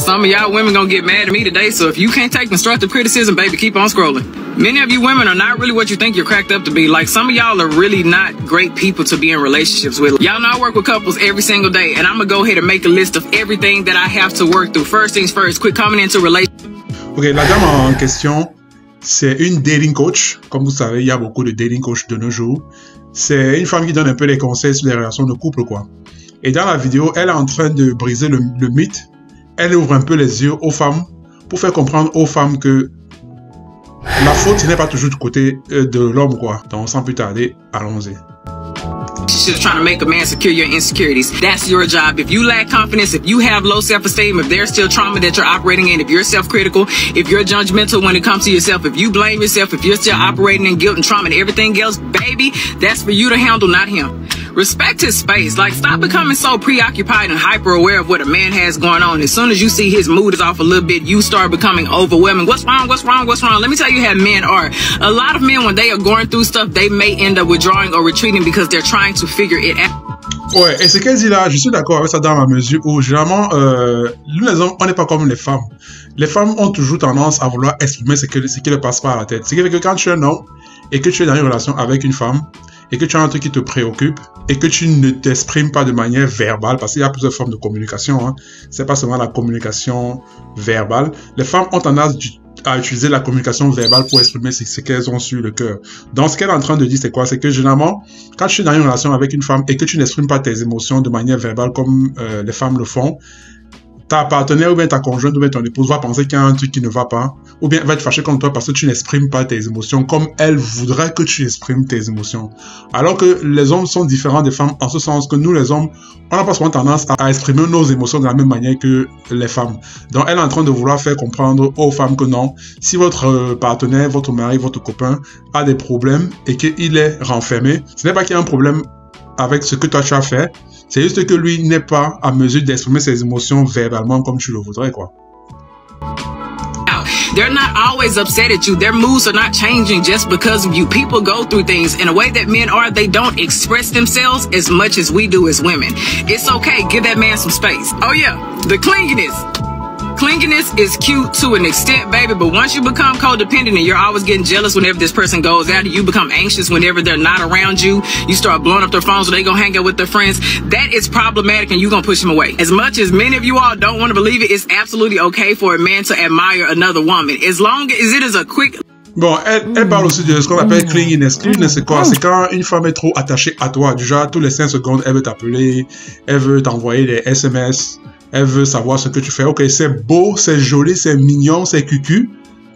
some of y'all women gonna get mad at me today, so if you can't take constructive criticism, baby, keep on scrolling. Many of you women are not really what you think you're cracked up to be. Like, some of y'all are really not great people to be in relationships with. Y'all know I work with couples every single day, and I'm gonna go ahead and make a list of everything that I have to work through. First things first, quit coming into relationships. Ok, la dame en question, c'est une dating coach. Comme vous savez, il y a beaucoup de dating coach de nos jours. C'est une femme qui donne un peu des conseils sur les relations de couple, quoi. Et dans la vidéo, elle est en train de briser le mythe. Elle ouvre un peu les yeux aux femmes pour faire comprendre aux femmes que la faute n'est pas toujours du côté de l'homme, quoi. Donc, sans plus tarder, allons-y. Trying to make a man secure your insecurities. That's your job. If you lack confidence, if you have low self-esteem, if there's still trauma that you're operating in, if you're self-critical, if you're judgmental when it comes to yourself, if you blame yourself, if you're still operating in guilt and trauma and everything else, baby, that's for you to handle, not him. Respect his space. Like, stop becoming so preoccupied and hyper aware of what a man has going on. As soon as you see his mood is off a little bit, you start becoming overwhelming. What's wrong? What's wrong? What's wrong? Let me tell you how men are. A lot of men, when they are going through stuff, they may end up withdrawing or retreating because they're trying to figure it out. Ouais, et ce qu'elle dit là, je suis d'accord avec ça dans la mesure où, généralement, nous les hommes, on n'est pas comme les femmes. Les femmes ont toujours tendance à vouloir exprimer ce qui leur passe par la tête. Ce qui fait que quand tu es un homme et que tu es dans une relation avec une femme, et que tu as un truc qui te préoccupe, et que tu ne t'exprimes pas de manière verbale, parce qu'il y a plusieurs formes de communication, hein. C'est pas seulement la communication verbale. Les femmes ont tendance à utiliser la communication verbale pour exprimer ce qu'elles ont sur le cœur. Donc, ce qu'elle est en train de dire, c'est quoi? C'est que généralement, quand tu es dans une relation avec une femme et que tu n'exprimes pas tes émotions de manière verbale comme les femmes le font, ta partenaire ou bien ta conjointe ou bien ton épouse va penser qu'il y a un truc qui ne va pas, ou bien va te fâcher contre toi parce que tu n'exprimes pas tes émotions comme elle voudrait que tu exprimes tes émotions. Alors que les hommes sont différents des femmes en ce sens que nous les hommes, on n'a pas souvent tendance à exprimer nos émotions de la même manière que les femmes. Donc elle est en train de vouloir faire comprendre aux femmes que non, si votre partenaire, votre mari, votre copain a des problèmes et qu'il est renfermé, ce n'est pas qu'il y a un problème avec ce que toi tu as fait, c'est juste que lui n'est pas à mesure d'exprimer ses émotions verbalement comme tu le voudrais, quoi. They're not always upset at you. Their moods are not changing just because of you. People go through things in a way that men are. They don't express themselves as much as we do as women. It's okay. Give that man some space. Oh yeah, the clinginess. Clinginess is cute to an extent, baby, but once you become codependent and you're always getting jealous whenever this person goes out, you become anxious whenever they're not around you, you start blowing up their phones so they gonna hang out with their friends, that is problematic and you're gonna push them away. As much as many of you all don't want to believe it, it's absolutely okay for a man to admire another woman, as long as it is a quick... Bon, elle parle aussi de ce qu'on appelle clinginess. Clinginess, c'est quoi? C'est quand une femme est trop attachée à toi. Du genre, tous les 5 secondes, elle veut t'appeler, elle veut t'envoyer des SMS, elle veut savoir ce que tu fais. Ok, c'est beau, c'est joli, c'est mignon, c'est cucu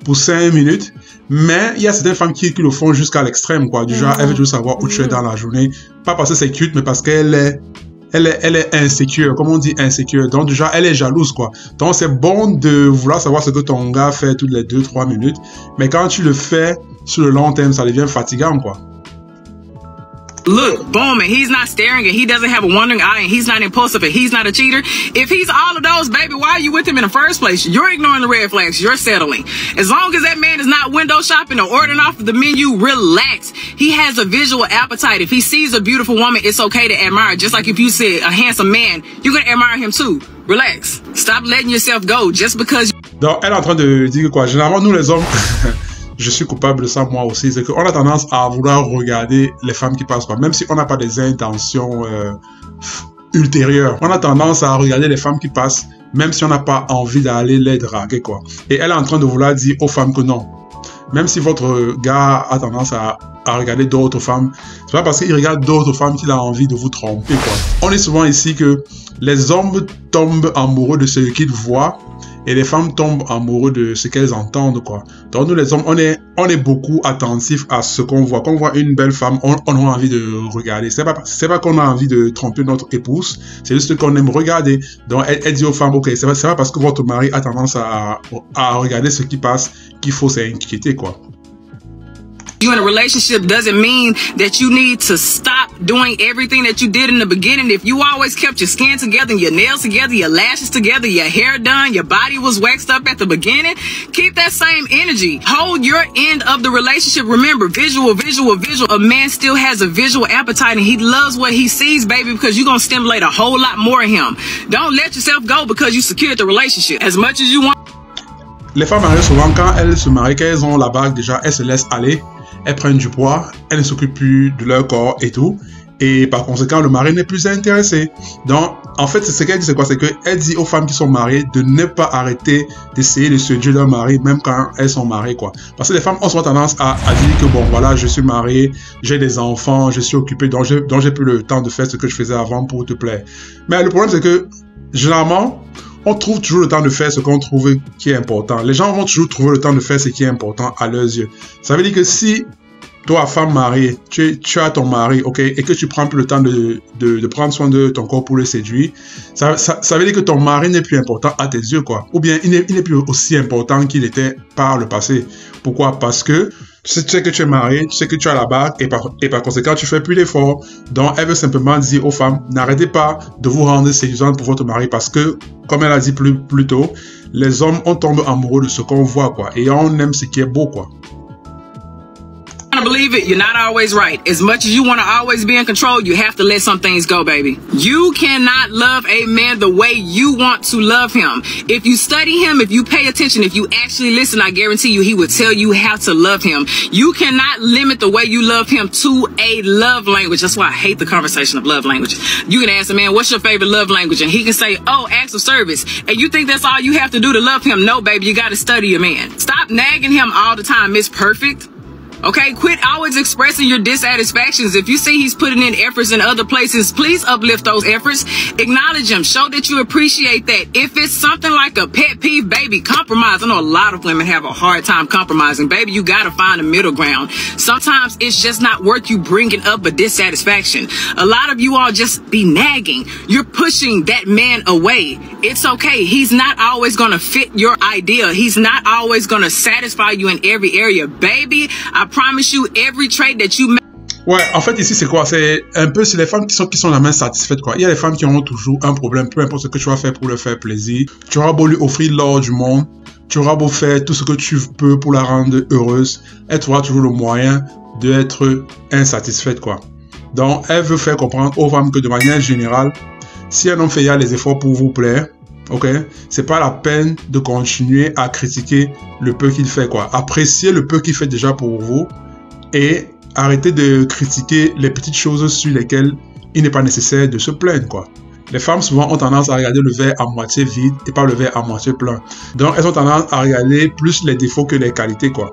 pour 5 minutes. Mais il y a certaines femmes qui le font jusqu'à l'extrême, quoi. Du genre, elle veut toujours savoir où tu es dans la journée. Pas parce que c'est cute, mais parce qu'elle est insécure. Comme on dit insécure. Donc, du genre, elle est jalouse, quoi. Donc, c'est bon de vouloir savoir ce que ton gars fait toutes les 2-3 minutes. Mais quand tu le fais sur le long terme, ça devient fatigant, quoi. Look, boom, and he's not staring, and he doesn't have a wandering eye, and he's not impulsive, and he's not a cheater. If he's all of those, baby, why are you with him in the first place? You're ignoring the red flags. You're settling. As long as that man is not window shopping or ordering off of the menu, relax. He has a visual appetite. If he sees a beautiful woman, it's okay to admire. Just like if you see a handsome man, you're going to admire him too. Relax. Stop letting yourself go just because... Donc, elle est en train de dire quoi? Généralement, nous les hommes... Je suis coupable de ça moi aussi, c'est qu'on a tendance à vouloir regarder les femmes qui passent, quoi. Même si on n'a pas des intentions ultérieures, on a tendance à regarder les femmes qui passent, même si on n'a pas envie d'aller les draguer, quoi. Et elle est en train de vouloir dire aux femmes que non. Même si votre gars a tendance à regarder d'autres femmes, c'est pas parce qu'il regarde d'autres femmes qu'il a envie de vous tromper, quoi. On est souvent ici que les hommes tombent amoureux de ce qu'ils voient, et les femmes tombent amoureux de ce qu'elles entendent, quoi. Donc nous les hommes, on est beaucoup attentifs à ce qu'on voit. Quand on voit une belle femme, on a envie de regarder. C'est pas qu'on a envie de tromper notre épouse, c'est juste qu'on aime regarder. Donc elle dit aux femmes, ok, c'est pas parce que votre mari a tendance à regarder ce qui passe qu'il faut s'inquiéter, quoi. You in a relationship doesn't mean that you need to stop doing everything that you did in the beginning. If you always kept your skin together, your nails together, your lashes together, your hair done, your body was waxed up at the beginning, keep that same energy. Hold your end of the relationship. Remember, visual. A man still has a visual appetite and he loves what he sees, baby, because you're going to stimulate a whole lot more in him. Don't let yourself go because you secured the relationship as much as you want. Les femmes mariées, souvent, quand elles se marient, quand elles ont la bague, déjà, elles se laissent aller, elles prennent du poids, elles ne s'occupent plus de leur corps et tout. Et par conséquent, le mari n'est plus intéressé. Donc, en fait, ce qu'elle dit, c'est quoi? C'est qu'elle dit aux femmes qui sont mariées de ne pas arrêter d'essayer de séduire leur mari, même quand elles sont mariées, quoi. Parce que les femmes ont souvent tendance à dire que, bon, voilà, je suis mariée, j'ai des enfants, je suis occupée, donc j'ai plus le temps de faire ce que je faisais avant pour te plaire. Mais le problème, c'est que, généralement, on trouve toujours le temps de faire ce qu'on trouve qui est important. Les gens vont toujours trouver le temps de faire ce qui est important à leurs yeux. Ça veut dire que si toi, femme mariée, tu as ton mari, ok, et que tu prends plus le temps de prendre soin de ton corps pour le séduire, ça veut dire que ton mari n'est plus important à tes yeux, quoi. Ou bien il n'est plus aussi important qu'il était par le passé. Pourquoi? Parce que tu sais que tu es marié, tu sais que tu as la bague, et par conséquent, tu fais plus d'efforts. Donc, elle veut simplement dire aux femmes, n'arrêtez pas de vous rendre séduisantes pour votre mari, parce que, comme elle a dit plus tôt, les hommes, on tombe amoureux de ce qu'on voit, quoi. Et on aime ce qui est beau, quoi. Believe it, you're not always right. As much as you want to always be in control, you have to let some things go, baby. You cannot love a man the way you want to love him. If you study him, if you pay attention, if you actually listen, I guarantee you he will tell you how to love him. You cannot limit the way you love him to a love language. That's why I hate the conversation of love language. You can ask a man, what's your favorite love language? And he can say, oh, acts of service. And you think that's all you have to do to love him? No, baby, you got to study your man. Stop nagging him all the time. It's perfect. Okay, quit always expressing your dissatisfactions. If you see he's putting in efforts in other places, please uplift those efforts. Acknowledge him. Show that you appreciate that. If it's something like a pet peeve, baby, compromise. I know a lot of women have a hard time compromising. Baby, you got to find a middle ground. Sometimes it's just not worth you bringing up a dissatisfaction. A lot of you all just be nagging. You're pushing that man away. It's okay. He's not always going to fit your idea. He's not always going to satisfy you in every area. Baby, I promise you every trait that you make. Ouais, en fait, ici, c'est quoi? C'est un peu, c'est les femmes qui sont la main satisfaites, quoi. Il y a les femmes qui auront toujours un problème, peu importe ce que tu vas faire pour leur faire plaisir. Tu auras beau lui offrir l'or du monde, tu auras beau faire tout ce que tu peux pour la rendre heureuse, elle trouvera toujours le moyen d'être insatisfaite, quoi. Donc, elle veut faire comprendre aux femmes que de manière générale, si un homme fait les efforts pour vous plaire, ok, c'est pas la peine de continuer à critiquer le peu qu'il fait, quoi. Appréciez le peu qu'il fait déjà pour vous et arrêtez de critiquer les petites choses sur lesquelles il n'est pas nécessaire de se plaindre, quoi. Les femmes souvent ont tendance à regarder le verre à moitié vide et pas le verre à moitié plein. Donc elles ont tendance à regarder plus les défauts que les qualités, quoi.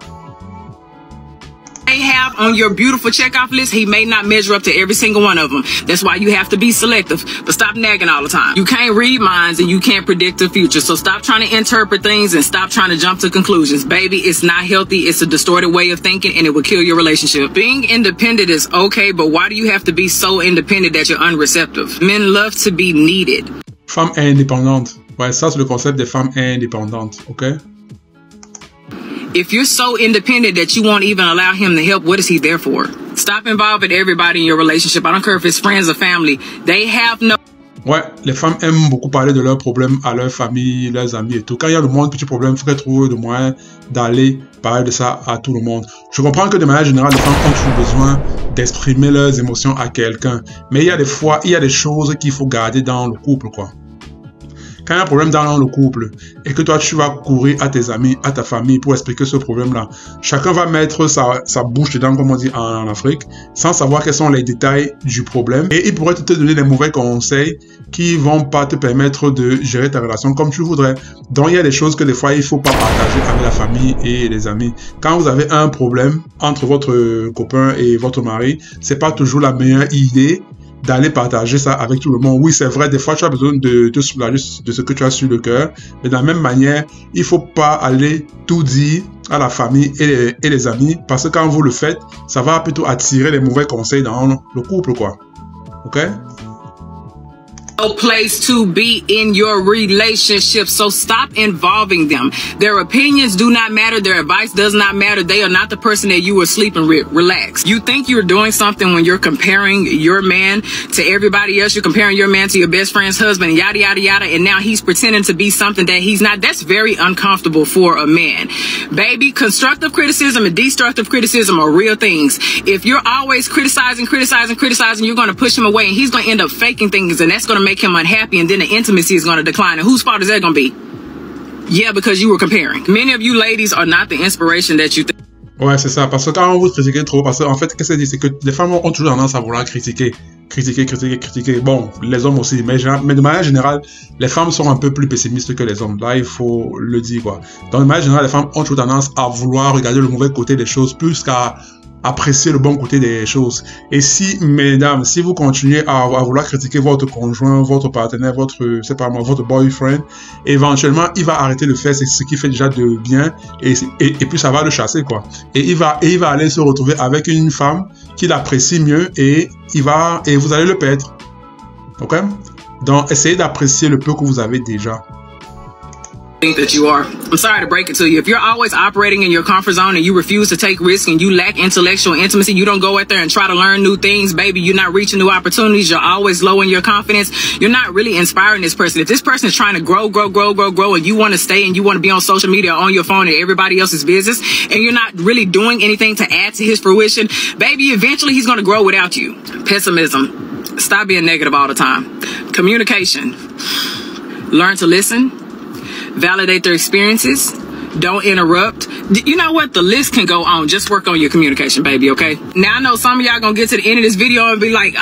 Have on your beautiful checkoff list, he may not measure up to every single one of them. That's why you have to be selective, but stop nagging all the time. You can't read minds and you can't predict the future, so stop trying to interpret things and stop trying to jump to conclusions. Baby, it's not healthy. It's a distorted way of thinking and it will kill your relationship. Being independent is okay, but why do you have to be so independent that you're unreceptive? Men love to be needed. Femme indépendante. Ouais, ça c'est le concept des femmes indépendantes, ok? If you're so independent that you won't even allow him to help, what is he there for? Stop involving everybody in your relationship. I don't care if it's friends or family. They have no... Ouais, les femmes aiment beaucoup parler de leurs problèmes à leur famille, leurs amis et tout. Quand il y a le moindre petit problème, il faut qu'elles trouvent le moyen d'aller parler de ça à tout le monde. Je comprends que de manière générale, les femmes ont toujours besoin d'exprimer leurs émotions à quelqu'un. Mais il y a des fois, il y a des choses qu'il faut garder dans le couple, quoi. Quand il y a un problème dans le couple et que toi tu vas courir à tes amis, à ta famille pour expliquer ce problème-là, chacun va mettre sa bouche dedans, comme on dit en Afrique, sans savoir quels sont les détails du problème. Et il pourrait te donner des mauvais conseils qui vont pas te permettre de gérer ta relation comme tu voudrais. Donc il y a des choses que des fois il faut pas partager avec la famille et les amis. Quand vous avez un problème entre votre copain et votre mari, c'est pas toujours la meilleure idée d'aller partager ça avec tout le monde. Oui, c'est vrai, des fois, tu as besoin de te soulager de ce que tu as sur le cœur, mais de la même manière, il faut pas aller tout dire à la famille et les amis, parce que quand vous le faites, ça va plutôt attirer les mauvais conseils dans le couple, quoi. Ok? no place to be in your relationship, so stop involving them. Their opinions do not matter. Their advice does not matter. They are not the person that you are sleeping with. Relax. You think you're doing something when you're comparing your man to everybody else. You're comparing your man to your best friend's husband, yada, yada, yada, and now he's pretending to be something that he's not. That's very uncomfortable for a man. Baby, constructive criticism and destructive criticism are real things. If you're always criticizing, you're going to push him away, and he's going to end up faking things, and that's going to make him unhappy, and then the intimacy is going to decline. And whose fault is that going to be? Yeah, because you were comparing. Many of you ladies are not the inspiration that you think. Ouais, c'est ça. Parce que quand vous critiquez trop, parce qu'en fait, qu'est-ce que ça dit, c'est que les femmes ont toujours tendance à vouloir critiquer. Bon, les hommes aussi. Mais de manière générale, les femmes sont un peu plus pessimistes que les hommes. Là, il faut le dire, quoi. Donc, de manière générale, les femmes ont toujours tendance à vouloir regarder le mauvais côté des choses plus qu'à apprécier le bon côté des choses. Et si, mesdames, si vous continuez à vouloir critiquer votre conjoint, votre partenaire, votre boyfriend, éventuellement, il va arrêter de faire ce qu'il fait déjà de bien, et puis ça va le chasser, quoi. Et il va aller se retrouver avec une femme qu'il apprécie mieux, et vous allez le perdre. Ok? Donc, essayez d'apprécier le peu que vous avez déjà. Think that you are. I'm sorry to break it to you. If you're always operating in your comfort zone and you refuse to take risks and you lack intellectual intimacy, you don't go out there and try to learn new things, baby, you're not reaching new opportunities, you're always low in your confidence, you're not really inspiring this person. If this person is trying to grow, and you want to stay and you want to be on social media or on your phone and everybody else's business, and you're not really doing anything to add to his fruition, baby, eventually he's going to grow without you. Pessimism. Stop being negative all the time. Communication. Learn to listen. Validate their experiences. Don't interrupt. You know what? The list can go on. Just work on your communication, baby, okay? Now, I know some of y'all gonna get to the end of this video and be like,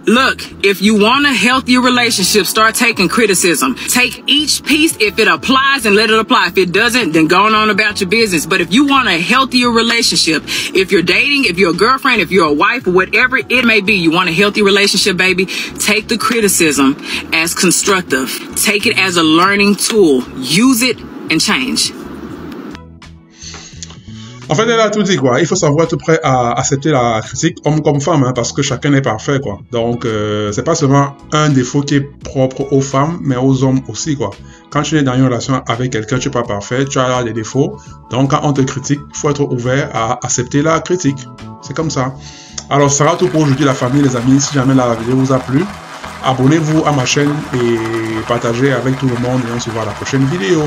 Look, if you want a healthier relationship, start taking criticism. Take each piece if it applies and let it apply. If it doesn't, then go on about your business. But if you want a healthier relationship, if you're dating, if you're a girlfriend, if you're a wife, whatever it may be, you want a healthy relationship, baby, take the criticism as constructive. Take it as a learning tool. Use it and change. En fait, elle a tout dit, quoi. Il faut savoir être prêt à accepter la critique, homme comme femme, hein, parce que chacun n'est parfait, quoi. Donc, c'est pas seulement un défaut qui est propre aux femmes, mais aux hommes aussi, quoi. Quand tu es dans une relation avec quelqu'un, tu n'es pas parfait, tu as des défauts. Donc, quand on te critique, il faut être ouvert à accepter la critique. C'est comme ça. Alors, ça sera tout pour aujourd'hui, la famille, les amis. Si jamais la vidéo vous a plu, abonnez-vous à ma chaîne et partagez avec tout le monde. Et on se voit à la prochaine vidéo.